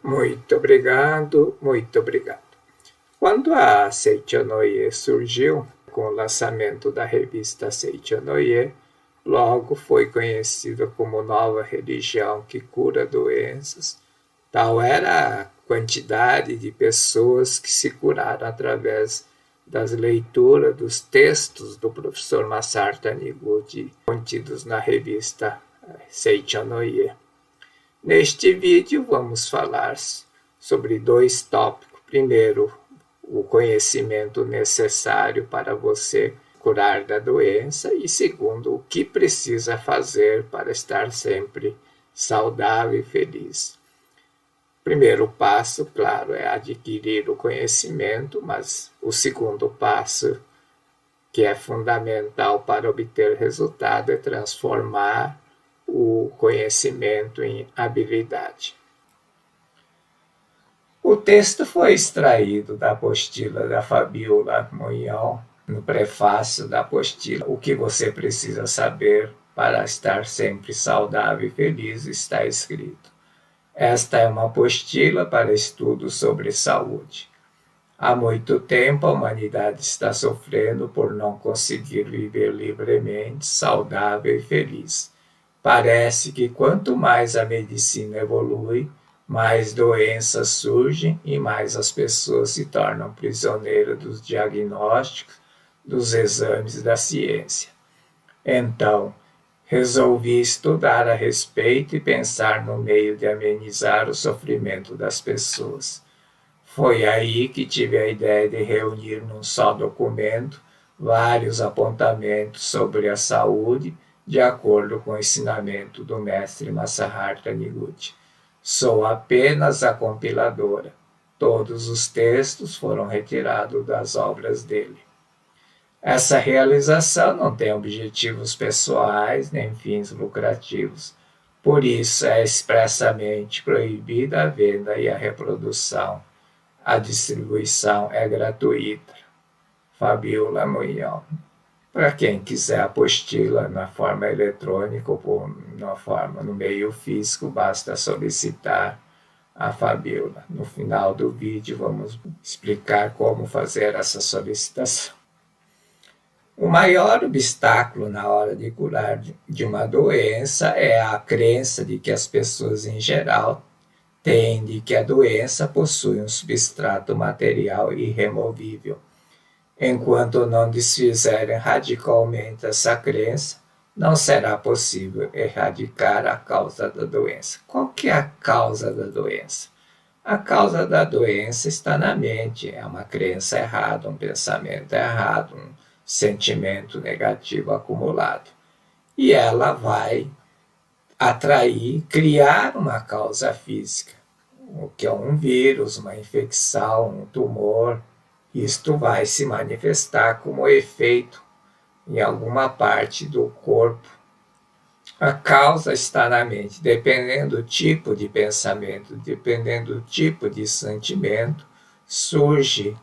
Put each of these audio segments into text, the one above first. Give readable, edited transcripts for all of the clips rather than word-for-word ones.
Muito obrigado, muito obrigado. Quando a Seichonoye surgiu, com o lançamento da revista Seichonoye, logo foi conhecida como nova religião que cura doenças. Tal era a quantidade de pessoas que se curaram através das leituras dos textos do professor Masaru Taniguchi contidos na revista Seichonoye. Neste vídeo vamos falar sobre dois tópicos. Primeiro, o conhecimento necessário para você curar da doença e segundo, o que precisa fazer para estar sempre saudável e feliz. Primeiro passo, claro, é adquirir o conhecimento, mas o segundo passo, que é fundamental para obter resultado, é transformar o conhecimento em habilidade. O texto foi extraído da apostila da Fabiola Monhão, no prefácio da apostila. O que você precisa saber para estar sempre saudável e feliz está escrito. Esta é uma apostila para estudos sobre saúde. Há muito tempo a humanidade está sofrendo por não conseguir viver livremente, saudável e feliz. Parece que quanto mais a medicina evolui, mais doenças surgem e mais as pessoas se tornam prisioneiras dos diagnósticos, dos exames da ciência. Então, resolvi estudar a respeito e pensar no meio de amenizar o sofrimento das pessoas. Foi aí que tive a ideia de reunir num só documento vários apontamentos sobre a saúde, de acordo com o ensinamento do mestre Masaru Taniguchi. Sou apenas a compiladora. Todos os textos foram retirados das obras dele. Essa realização não tem objetivos pessoais nem fins lucrativos. Por isso é expressamente proibida a venda e a reprodução. A distribuição é gratuita. Fabiola Monhão. Para quem quiser a apostila na forma eletrônica ou na forma no meio físico, basta solicitar a Fabiola. No final do vídeo vamos explicar como fazer essa solicitação. O maior obstáculo na hora de curar de uma doença é a crença de que as pessoas em geral têm de que a doença possui um substrato material irremovível. Enquanto não desfizerem radicalmente essa crença, não será possível erradicar a causa da doença. Qual que é a causa da doença? A causa da doença está na mente, é uma crença errada, um pensamento errado, um sentimento negativo acumulado. E ela vai atrair, criar uma causa física, o que é um vírus, uma infecção, um tumor. Isto vai se manifestar como efeito em alguma parte do corpo. A causa está na mente. Dependendo do tipo de pensamento, dependendo do tipo de sentimento, surge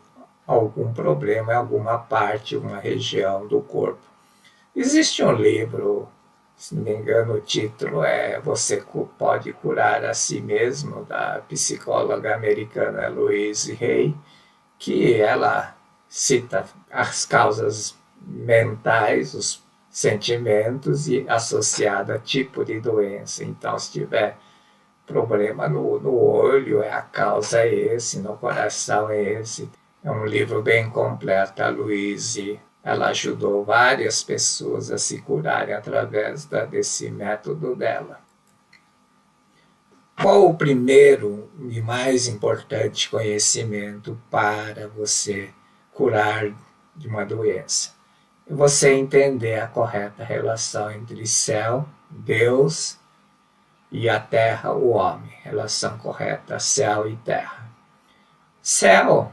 algum problema em alguma parte, uma região do corpo. Existe um livro, se não me engano, o título é Você Pode Curar a Si Mesmo, da psicóloga americana Louise Hay, que ela cita as causas mentais, os sentimentos e associada a tipo de doença. Então, se tiver problema no olho, a causa é esse, no coração é esse. É um livro bem completo. A Louise, ela ajudou várias pessoas a se curarem através desse método dela. Qual o primeiro e mais importante conhecimento para você curar de uma doença? É você entender a correta relação entre céu, Deus, e a terra, o homem. Relação correta, céu e terra. Céu,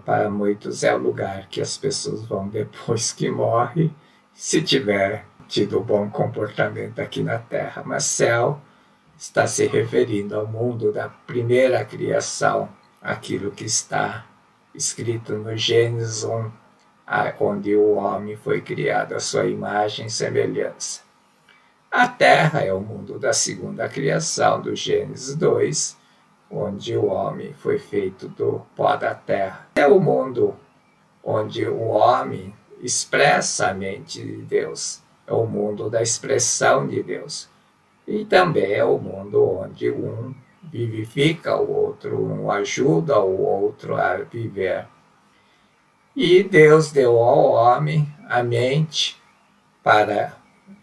para muitos, é o lugar que as pessoas vão depois que morrem, se tiver tido bom comportamento aqui na terra. Mas céu está se referindo ao mundo da primeira criação, aquilo que está escrito no Gênesis 1, onde o homem foi criado à sua imagem e semelhança. A Terra é o mundo da segunda criação, do Gênesis 2, onde o homem foi feito do pó da terra. É o mundo onde o homem expressa a mente de Deus. É o mundo da expressão de Deus. E também é o mundo onde um vivifica o outro, um ajuda o outro a viver. E Deus deu ao homem a mente para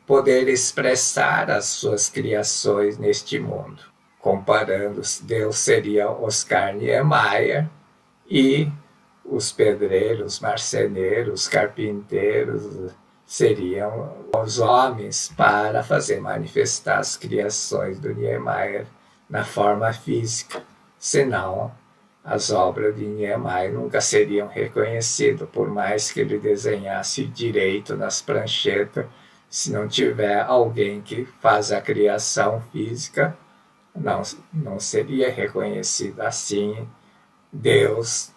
poder expressar as suas criações neste mundo. Comparando, Deus seria Oscar Niemeyer e os pedreiros, marceneiros, carpinteiros seriam os homens para fazer manifestar as criações do Niemeyer na forma física. Senão, as obras de Niemeyer nunca seriam reconhecidas, por mais que ele desenhasse direito nas pranchetas. Se não tiver alguém que faz a criação física, não seria reconhecido. Assim, Deus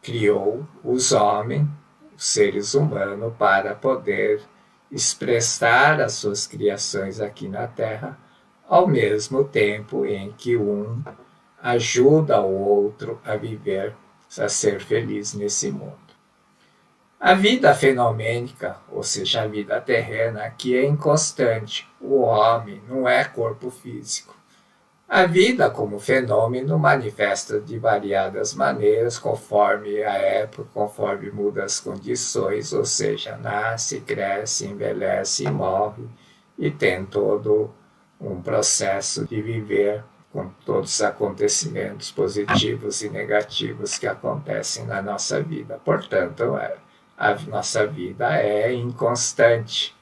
criou os homens, os seres humanos, para poder expressar as suas criações aqui na Terra, ao mesmo tempo em que um ajuda o outro a viver, a ser feliz nesse mundo. A vida fenomênica, ou seja, a vida terrena, aqui é inconstante. O homem não é corpo físico. A vida como fenômeno manifesta de variadas maneiras, conforme a época, conforme mudam as condições, ou seja, nasce, cresce, envelhece e morre, e tem todo um processo de viver com todos os acontecimentos positivos e negativos que acontecem na nossa vida. Portanto, a nossa vida é inconstante.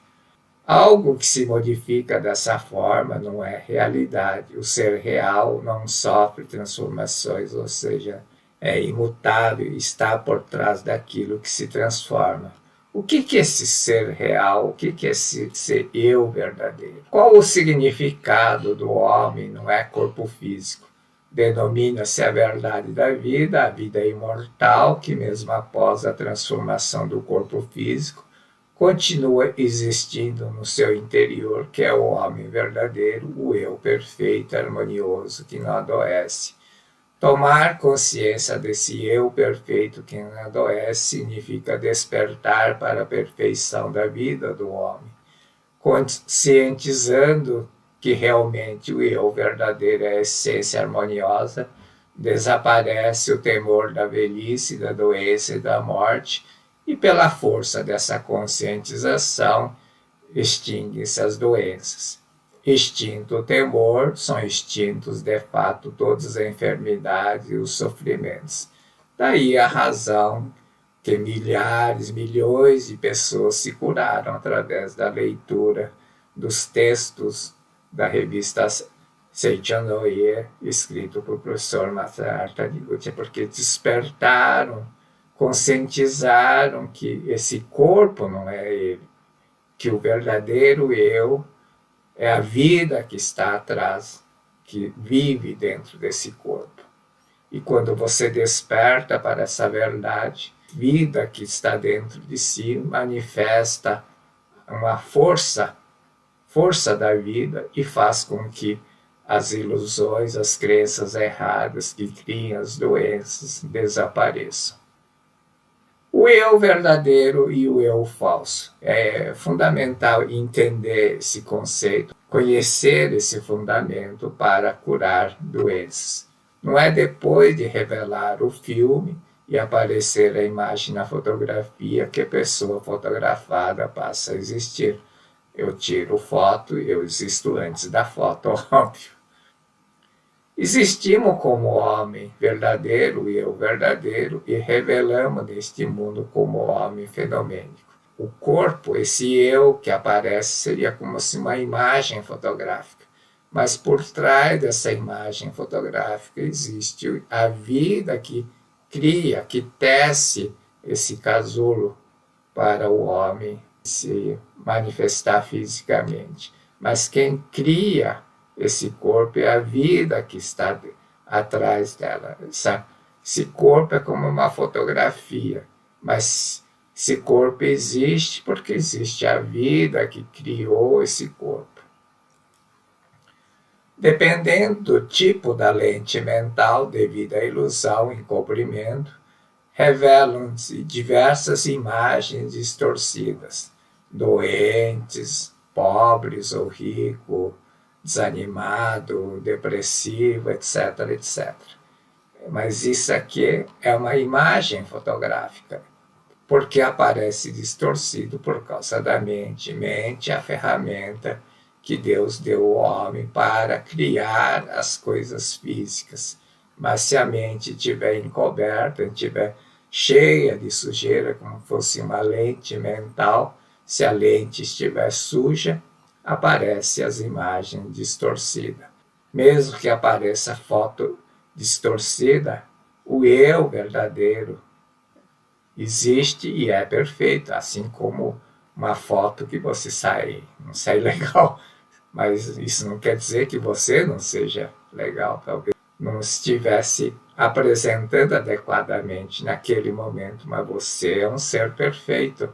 Algo que se modifica dessa forma não é realidade. O ser real não sofre transformações, ou seja, é imutável e está por trás daquilo que se transforma. O que é esse ser real? O que é esse ser eu verdadeiro? Qual o significado do homem não é corpo físico? Denomina-se a verdade da vida, a vida imortal, que mesmo após a transformação do corpo físico, continua existindo no seu interior, que é o homem verdadeiro, o eu perfeito, harmonioso, que não adoece. Tomar consciência desse eu perfeito que não adoece significa despertar para a perfeição da vida do homem, conscientizando que realmente o eu verdadeiro é a essência harmoniosa, desaparece o temor da velhice, da doença e da morte, e pela força dessa conscientização extinguem-se as doenças. Extinto o temor, são extintos de fato todas as enfermidades e os sofrimentos. Daí a razão que milhares, milhões de pessoas se curaram através da leitura dos textos da revista Seichan-no-ie, escrito por professor Masaru Taniguchi, porque despertaram, conscientizaram que esse corpo não é ele, que o verdadeiro eu é a vida que está atrás, que vive dentro desse corpo. E quando você desperta para essa verdade, vida que está dentro de si manifesta uma força da vida e faz com que as ilusões, as crenças erradas que criam as doenças desapareçam. O eu verdadeiro e o eu falso. É fundamental entender esse conceito, conhecer esse fundamento para curar doenças. Não é depois de revelar o filme e aparecer a imagem na fotografia que a pessoa fotografada passa a existir. Eu tiro foto e eu existo antes da foto, óbvio. Existimos como homem verdadeiro e eu verdadeiro e revelamos neste mundo como homem fenomênico. O corpo, esse eu que aparece, seria como se uma imagem fotográfica. Mas por trás dessa imagem fotográfica existe a vida que cria, que tece esse casulo para o homem se manifestar fisicamente. Mas quem cria esse corpo é a vida que está atrás dela. Esse corpo é como uma fotografia, mas esse corpo existe porque existe a vida que criou esse corpo. Dependendo do tipo da lente mental, devido à ilusão e encobrimento, revelam-se diversas imagens distorcidas, doentes, pobres ou ricos, desanimado, depressivo, etc, etc. Mas isso aqui é uma imagem fotográfica, porque aparece distorcido por causa da mente. Mente é a ferramenta que Deus deu ao homem para criar as coisas físicas. Mas se a mente estiver encoberta, estiver cheia de sujeira, como fosse uma lente mental, se a lente estiver suja, aparecem as imagens distorcidas. Mesmo que apareça foto distorcida, o eu verdadeiro existe e é perfeito, assim como uma foto que você não sai legal, mas isso não quer dizer que você não seja legal, talvez não estivesse apresentando adequadamente naquele momento, mas você é um ser perfeito.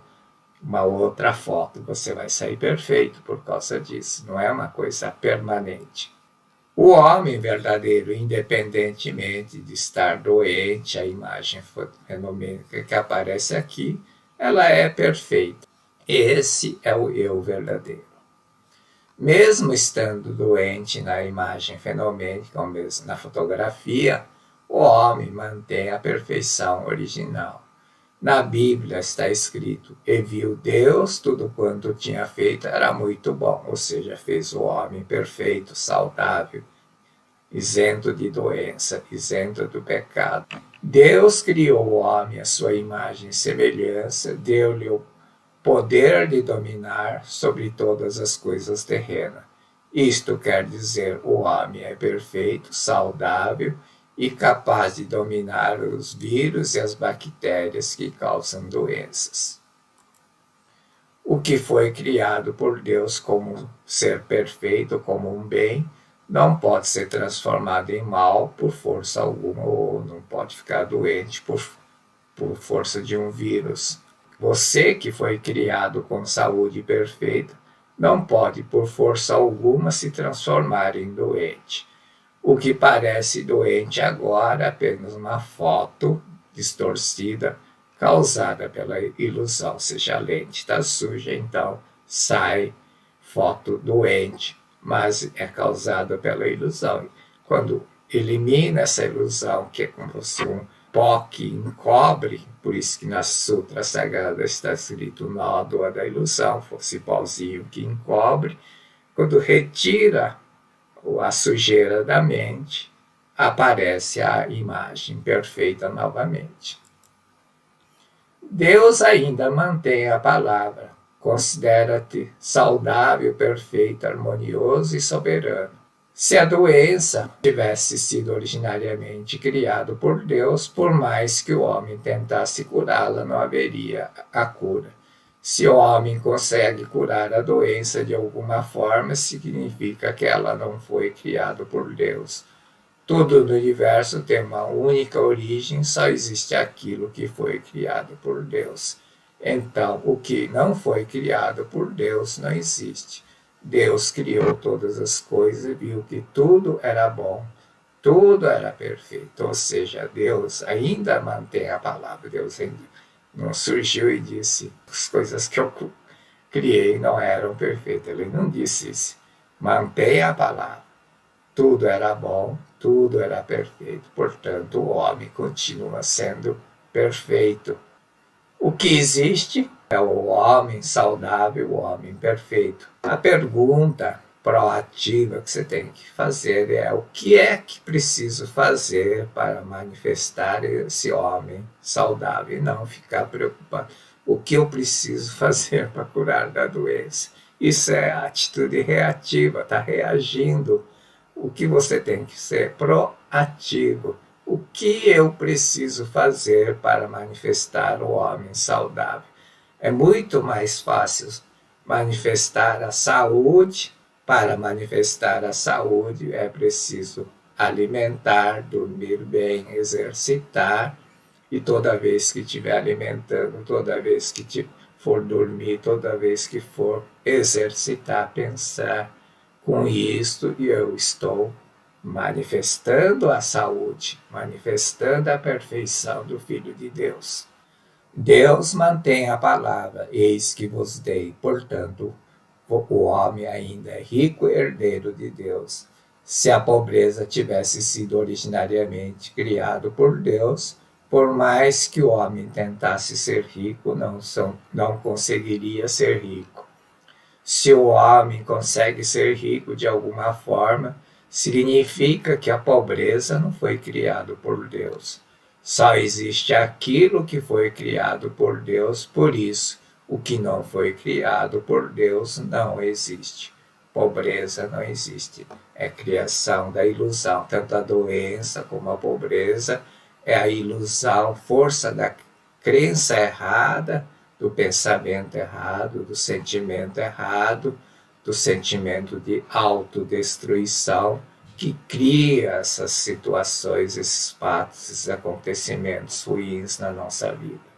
Uma outra foto, você vai sair perfeito por causa disso, não é uma coisa permanente. O homem verdadeiro, independentemente de estar doente, a imagem fenomênica que aparece aqui, ela é perfeita. Esse é o eu verdadeiro. Mesmo estando doente na imagem fenomênica, ou mesmo na fotografia, o homem mantém a perfeição original. Na Bíblia está escrito: e viu Deus tudo quanto tinha feito era muito bom, ou seja, fez o homem perfeito, saudável, isento de doença, isento do pecado. Deus criou o homem à sua imagem e semelhança, deu-lhe o poder de dominar sobre todas as coisas terrenas. Isto quer dizer, o homem é perfeito, saudável e capaz de dominar os vírus e as bactérias que causam doenças. O que foi criado por Deus como ser perfeito, como um bem, não pode ser transformado em mal por força alguma, ou não pode ficar doente por força de um vírus. Você que foi criado com saúde perfeita, não pode por força alguma se transformar em doente. O que parece doente agora é apenas uma foto distorcida causada pela ilusão, ou seja, a lente está suja, então sai foto doente, mas é causada pela ilusão. Quando elimina essa ilusão, que é como se um pó que encobre, por isso que nas sutras sagradas está escrito nódoa da ilusão, fosse pauzinho que encobre, quando retira a sujeira da mente, aparece a imagem perfeita novamente. Deus ainda mantém a palavra: considera-te saudável, perfeito, harmonioso e soberano. Se a doença tivesse sido originariamente criada por Deus, por mais que o homem tentasse curá-la, não haveria a cura. Se o homem consegue curar a doença de alguma forma, significa que ela não foi criada por Deus. Tudo no universo tem uma única origem, só existe aquilo que foi criado por Deus. Então, o que não foi criado por Deus não existe. Deus criou todas as coisas e viu que tudo era bom, tudo era perfeito. Ou seja, Deus ainda mantém a palavra. Deus ainda não surgiu e disse: as coisas que eu criei não eram perfeitas. Ele não disse isso. Mantém a palavra. Tudo era bom, tudo era perfeito. Portanto, o homem continua sendo perfeito. O que existe é o homem saudável, o homem perfeito. A pergunta proativa que você tem que fazer é: o que é que preciso fazer para manifestar esse homem saudável? E não ficar preocupado. O que eu preciso fazer para curar da doença? Isso é atitude reativa, está reagindo. O que você tem que ser proativo. O que eu preciso fazer para manifestar o homem saudável? É muito mais fácil manifestar a saúde. Para manifestar a saúde é preciso alimentar, dormir bem, exercitar, e toda vez que estiver alimentando, toda vez que for dormir, toda vez que for exercitar, pensar Com isto, eu estou manifestando a saúde, manifestando a perfeição do Filho de Deus. Deus mantém a palavra, eis que vos dei, portanto, o homem ainda é rico herdeiro de Deus. Se a pobreza tivesse sido originariamente criado por Deus, por mais que o homem tentasse ser rico, não conseguiria ser rico. Se o homem consegue ser rico de alguma forma, significa que a pobreza não foi criado por Deus. Só existe aquilo que foi criado por Deus, por isso, o que não foi criado por Deus não existe. Pobreza não existe. É criação da ilusão. Tanto a doença como a pobreza é a ilusão, força da crença errada, do pensamento errado, do sentimento errado, do sentimento de autodestruição, que cria essas situações, esses fatos, esses acontecimentos ruins na nossa vida.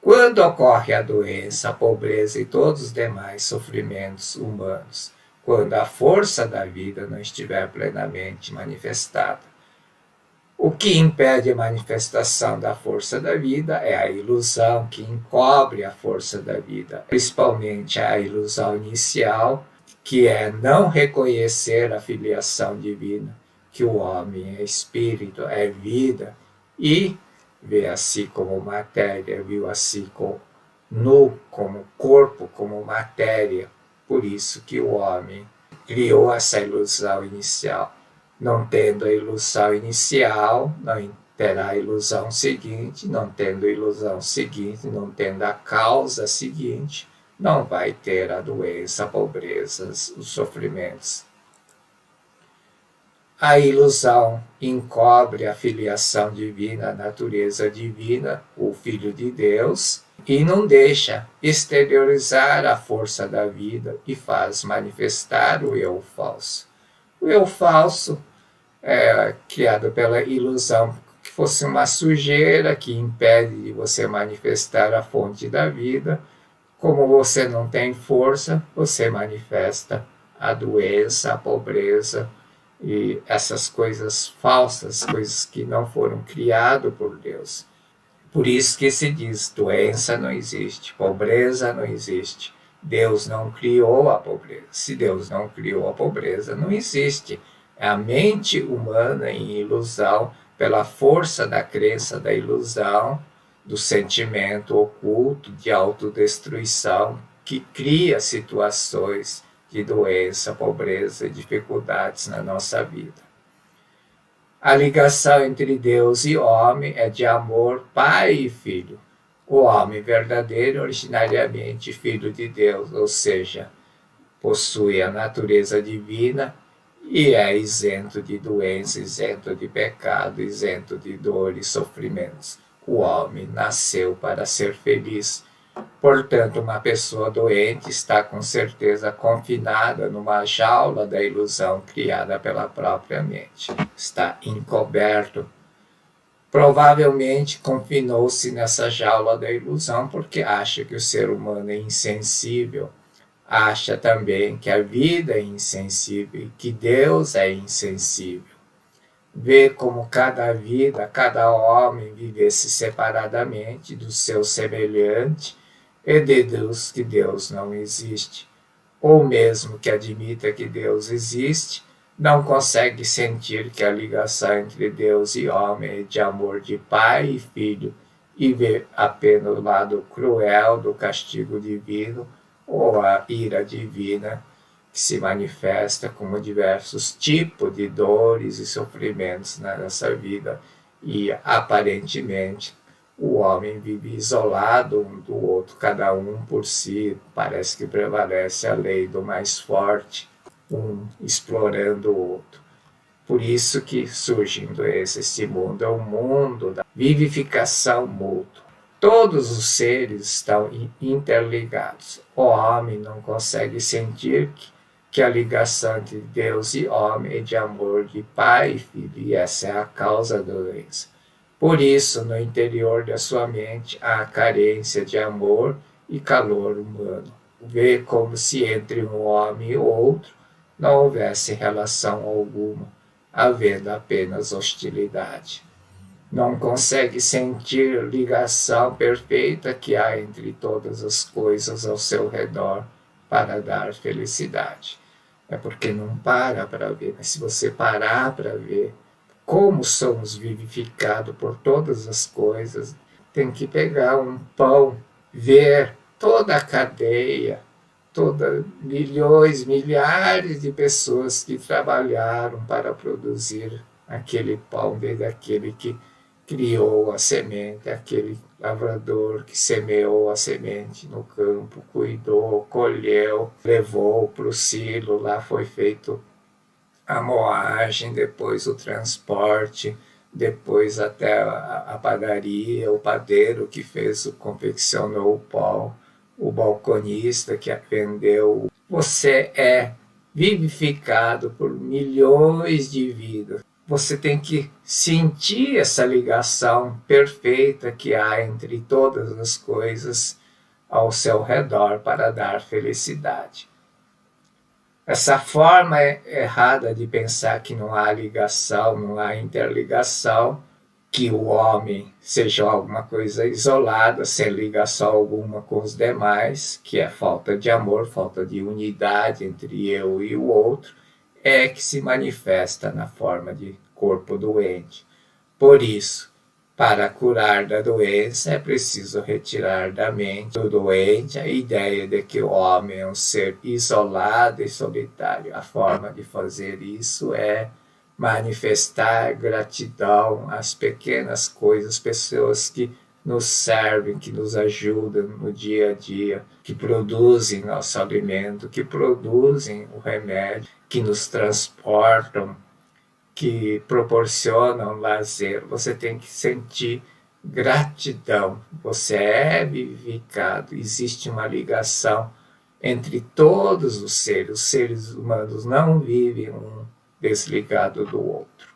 Quando ocorre a doença, a pobreza e todos os demais sofrimentos humanos, quando a força da vida não estiver plenamente manifestada, o que impede a manifestação da força da vida é a ilusão que encobre a força da vida, principalmente a ilusão inicial, que é não reconhecer a filiação divina, que o homem é espírito, é vida, e vê a si como matéria, viu a si como nu, como corpo, como matéria. Por isso que o homem criou essa ilusão inicial. Não tendo a ilusão inicial, não terá a ilusão seguinte, não tendo a ilusão seguinte, não tendo a causa seguinte, não vai ter a doença, a pobreza, os sofrimentos. A ilusão encobre a filiação divina, a natureza divina, o Filho de Deus, e não deixa exteriorizar a força da vida e faz manifestar o eu falso. O eu falso é criado pela ilusão que fosse uma sujeira que impede de você manifestar a fonte da vida. Como você não tem força, você manifesta a doença, a pobreza e essas coisas falsas, coisas que não foram criadas por Deus. Por isso que se diz, doença não existe, pobreza não existe. Deus não criou a pobreza. Se Deus não criou a pobreza, não existe. É a mente humana em ilusão, pela força da crença da ilusão, do sentimento oculto de autodestruição, que cria situações de doença, pobreza e dificuldades na nossa vida. A ligação entre Deus e homem é de amor pai e filho. O homem verdadeiro, originariamente filho de Deus, ou seja, possui a natureza divina e é isento de doença, isento de pecado, isento de dor e sofrimentos. O homem nasceu para ser feliz. Portanto, uma pessoa doente está com certeza confinada numa jaula da ilusão criada pela própria mente. Está encoberto. Provavelmente confinou-se nessa jaula da ilusão porque acha que o ser humano é insensível. Acha também que a vida é insensível e que Deus é insensível. Vê como cada vida, cada homem vivesse separadamente do seu semelhante e deduz que Deus não existe. Ou mesmo que admita que Deus existe, não consegue sentir que a ligação entre Deus e homem é de amor de pai e filho e vê apenas o lado cruel do castigo divino ou a ira divina que se manifesta como diversos tipos de dores e sofrimentos na nossa vida e aparentemente o homem vive isolado um do outro, cada um por si, parece que prevalece a lei do mais forte, um explorando o outro. Por isso que surgindo doenças, esse mundo é um mundo da vivificação mútua. Todos os seres estão interligados. O homem não consegue sentir que a ligação entre Deus e homem é de amor de pai e filho, e essa é a causa da doença. Por isso, no interior da sua mente, há carência de amor e calor humano. vê como se entre um homem e outro não houvesse relação alguma, havendo apenas hostilidade. Não consegue sentir ligação perfeita que há entre todas as coisas ao seu redor para dar felicidade. É porque não para ver, mas se você parar para ver como somos vivificados por todas as coisas, tem que pegar um pão, ver toda a cadeia, milhões, milhares de pessoas que trabalharam para produzir aquele pão, desde aquele que criou a semente, aquele lavrador que semeou a semente no campo, cuidou, colheu, levou para o silo, lá foi feito a moagem, depois o transporte, depois até a padaria, o padeiro que confeccionou o pão, o balconista que vendeu. Você é vivificado por milhões de vidas. Você tem que sentir essa ligação perfeita que há entre todas as coisas ao seu redor para dar felicidade. Essa forma errada de pensar que não há ligação, não há interligação, que o homem seja alguma coisa isolada, sem ligação alguma com os demais, que é falta de amor, falta de unidade entre eu e o outro, é que se manifesta na forma de corpo doente. Por isso, para curar da doença, é preciso retirar da mente do doente a ideia de que o homem é um ser isolado e solitário. A forma de fazer isso é manifestar gratidão às pequenas coisas, pessoas que nos servem, que nos ajudam no dia a dia, que produzem nosso alimento, que produzem o remédio, que nos transportam, que proporcionam lazer. Você tem que sentir gratidão. Você é vivificado. Existe uma ligação entre todos os seres. Os seres humanos não vivem um desligado do outro.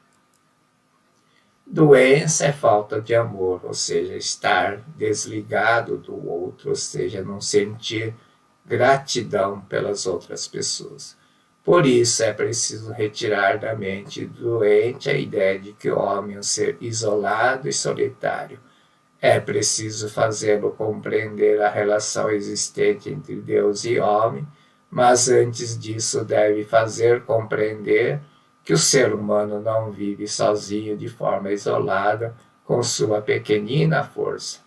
Doença é falta de amor, ou seja, estar desligado do outro, ou seja, não sentir gratidão pelas outras pessoas. Por isso é preciso retirar da mente doente a ideia de que o homem é um ser isolado e solitário. É preciso fazê-lo compreender a relação existente entre Deus e homem, mas antes disso deve fazer compreender que o ser humano não vive sozinho de forma isolada com sua pequenina força.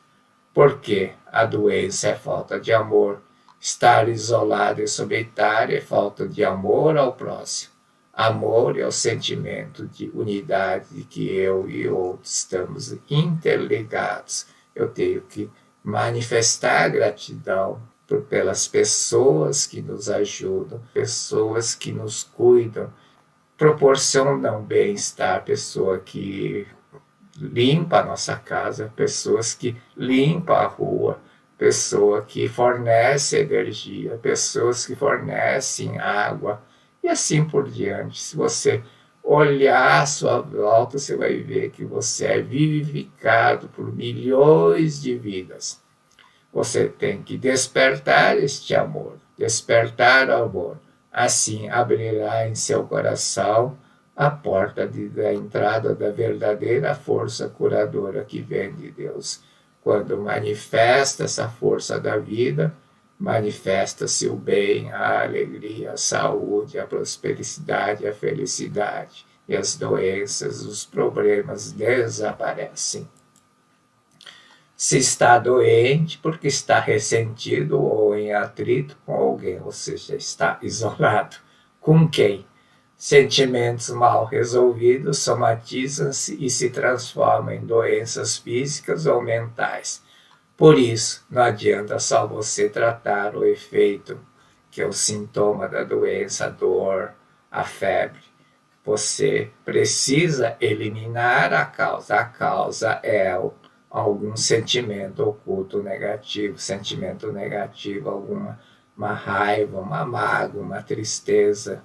Porque a doença é falta de amor. Estar isolado e solitário é falta de amor ao próximo. Amor é o sentimento de unidade, de que eu e outros estamos interligados. Eu tenho que manifestar gratidão pelas pessoas que nos ajudam, pessoas que nos cuidam, proporcionam bem-estar, pessoa que limpa a nossa casa, pessoas que limpam a rua, pessoa que fornece energia, pessoas que fornecem água e assim por diante. Se você olhar à sua volta, você vai ver que você é vivificado por milhões de vidas. Você tem que despertar este amor, despertar o amor. Assim abrirá em seu coração a porta da entrada da verdadeira força curadora que vem de Deus. Quando manifesta essa força da vida, manifesta-se o bem, a alegria, a saúde, a prosperidade, a felicidade. E as doenças, os problemas desaparecem. Se está doente, porque está ressentido ou em atrito com alguém, ou seja, está isolado. Com quem? Sentimentos mal resolvidos somatizam-se e se transformam em doenças físicas ou mentais. Por isso, não adianta só você tratar o efeito, que é o sintoma da doença, a dor, a febre. Você precisa eliminar a causa. A causa é algum sentimento oculto negativo, alguma raiva, uma mágoa, uma tristeza.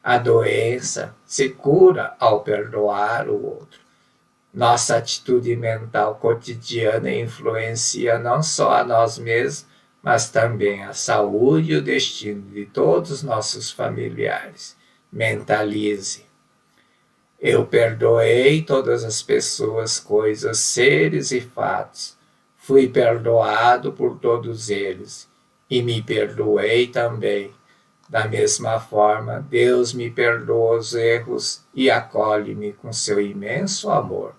A doença se cura ao perdoar o outro. Nossa atitude mental cotidiana influencia não só a nós mesmos, mas também a saúde e o destino de todos os nossos familiares. Mentalize. Eu perdoei todas as pessoas, coisas, seres e fatos. Fui perdoado por todos eles e me perdoei também. Da mesma forma, Deus me perdoa os erros e acolhe-me com seu imenso amor.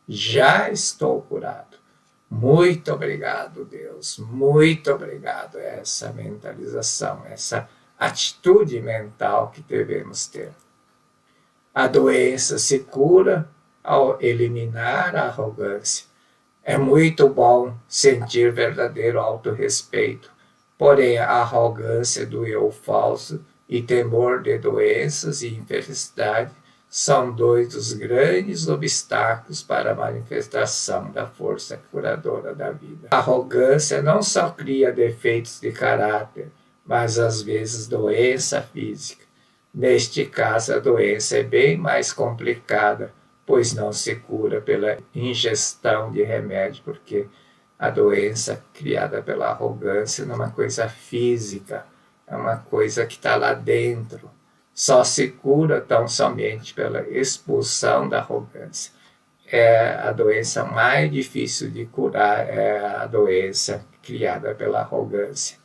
Já estou curado. Muito obrigado, Deus. Muito obrigado. Essa mentalização, essa atitude mental que devemos ter. A doença se cura ao eliminar a arrogância. É muito bom sentir verdadeiro autorrespeito, porém a arrogância do eu falso e temor de doenças e infelicidade são dois dos grandes obstáculos para a manifestação da força curadora da vida. A arrogância não só cria defeitos de caráter, mas às vezes doença física. Neste caso, a doença é bem mais complicada, pois não se cura pela ingestão de remédio, porque a doença criada pela arrogância não é uma coisa física, é uma coisa que está lá dentro. Só se cura tão somente pela expulsão da arrogância. É a doença mais difícil de curar, é a doença criada pela arrogância.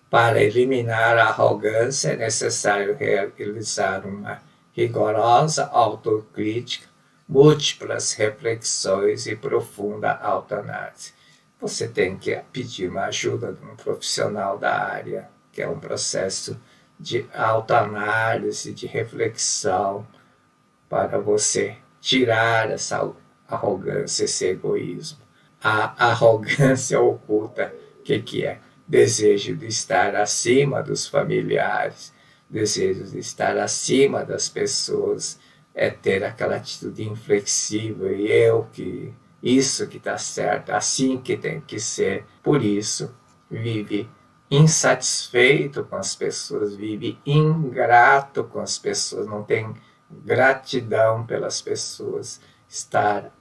Para eliminar a arrogância é necessário realizar uma rigorosa autocrítica, múltiplas reflexões e profunda autoanálise. Você tem que pedir uma ajuda de um profissional da área, que é um processo de autoanálise, de reflexão, para você tirar essa arrogância, esse egoísmo. A arrogância oculta, o que é? Desejo de estar acima dos familiares, desejo de estar acima das pessoas, é ter aquela atitude inflexível, e isso que está certo, assim que tem que ser. Por isso, vive insatisfeito com as pessoas, vive ingrato com as pessoas, não tem gratidão pelas pessoas.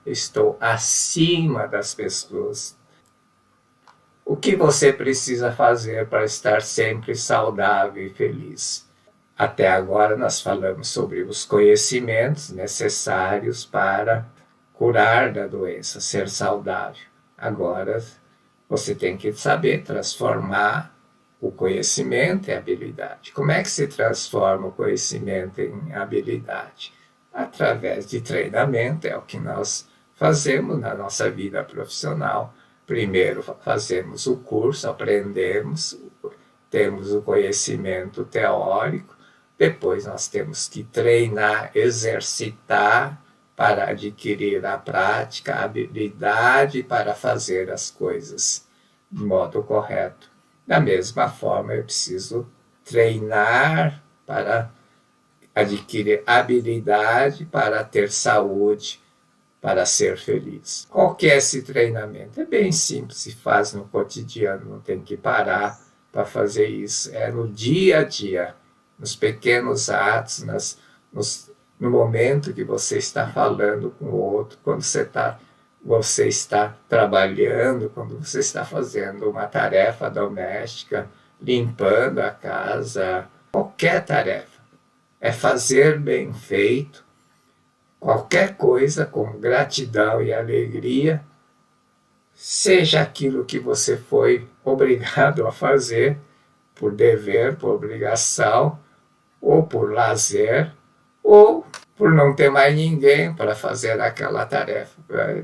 Estou acima das pessoas. O que você precisa fazer para estar sempre saudável e feliz? Até agora nós falamos sobre os conhecimentos necessários para curar da doença, ser saudável. Agora você tem que saber transformar o conhecimento em habilidade. Como é que se transforma o conhecimento em habilidade? Através de treinamento, é o que nós fazemos na nossa vida profissional. Primeiro fazemos o curso, aprendemos, temos o conhecimento teórico, depois nós temos que treinar, exercitar para adquirir a prática, a habilidade para fazer as coisas de modo correto. Da mesma forma, eu preciso treinar para adquirir habilidade para ter saúde, para ser feliz. Qual que é esse treinamento? É bem simples, se faz no cotidiano, não tem que parar para fazer isso. É no dia a dia, nos pequenos atos, no momento que você está falando com o outro, quando você está trabalhando, quando você está fazendo uma tarefa doméstica, limpando a casa, qualquer tarefa. É fazer bem feito, qualquer coisa com gratidão e alegria, seja aquilo que você foi obrigado a fazer, por dever, por obrigação, ou por lazer, ou por não ter mais ninguém para fazer aquela tarefa.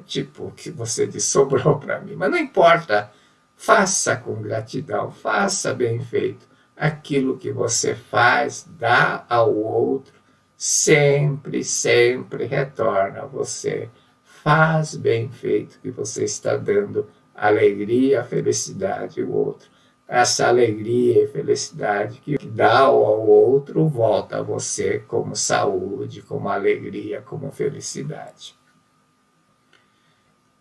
Tipo, que você disse, sobrou para mim. Mas não importa, faça com gratidão, faça bem feito. Aquilo que você faz, dá ao outro, sempre, sempre retorna a você. Faz bem feito, que você está dando alegria, felicidade ao outro. Essa alegria e felicidade que dá ao outro volta a você como saúde, como alegria, como felicidade.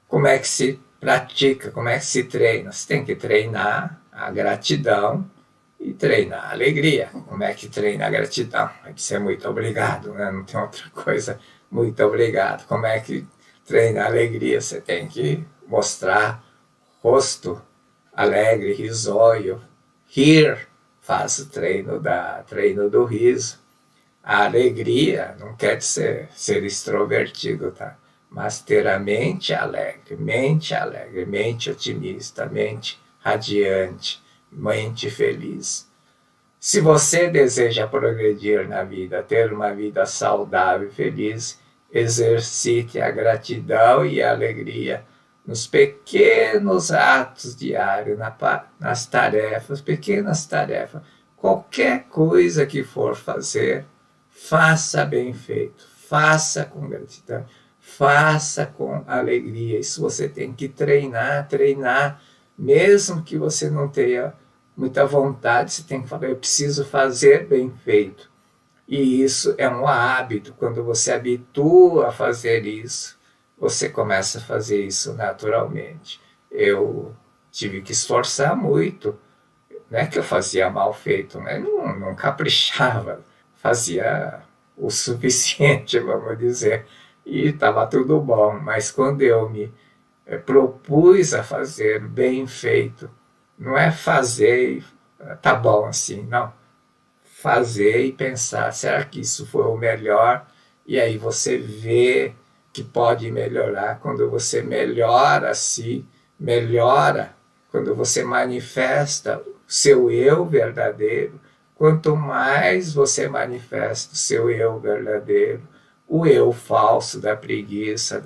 Como é que se pratica, como é que se treina? Você tem que treinar a gratidão e treinar a alegria. Como é que treina a gratidão? É dizer muito obrigado, né? Não tem outra coisa. Muito obrigado. Como é que treina a alegria? Você tem que mostrar rosto alegre, risonho. Rir faz o treino do riso. A alegria não quer dizer ser extrovertido, tá? Mas ter a mente alegre, mente otimista, mente radiante, mente feliz. Se você deseja progredir na vida, ter uma vida saudável e feliz, exercite a gratidão e a alegria nos pequenos atos diários, nas tarefas, pequenas tarefas. Qualquer coisa que for fazer, faça bem feito, faça com gratidão, faça com alegria. Isso você tem que treinar, mesmo que você não tenha muita vontade, você tem que falar, eu preciso fazer bem feito. E isso é um hábito. Quando você habitua a fazer isso, você começa a fazer isso naturalmente. Eu tive que esforçar muito. Não é que eu fazia mal feito, né? Não caprichava, fazia o suficiente, vamos dizer, e estava tudo bom. Mas quando eu me propus a fazer bem feito, não é fazer e tá bom assim, não. Fazer e pensar, será que isso foi o melhor? E aí você vê que pode melhorar. Quando você melhora a si, melhora quando você manifesta o seu eu verdadeiro. Quanto mais você manifesta o seu eu verdadeiro, o eu falso da preguiça,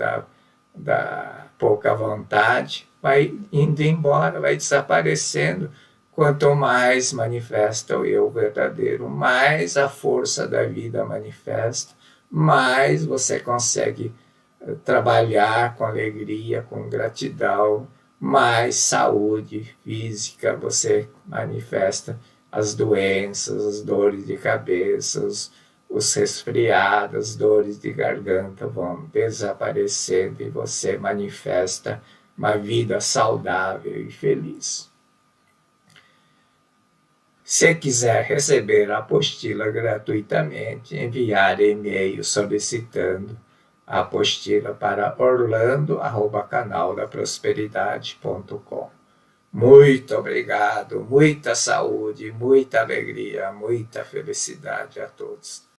da pouca vontade, vai indo embora, vai desaparecendo. Quanto mais manifesta o eu verdadeiro, mais a força da vida manifesta, mais você consegue trabalhar com alegria, com gratidão, mais saúde física você manifesta. As doenças, as dores de cabeça, os resfriados, as dores de garganta vão desaparecendo e você manifesta uma vida saudável e feliz. Se quiser receber a apostila gratuitamente, enviar e-mail solicitando a apostila para orlando@canaldaprosperidade.com. Muito obrigado, muita saúde, muita alegria, muita felicidade a todos.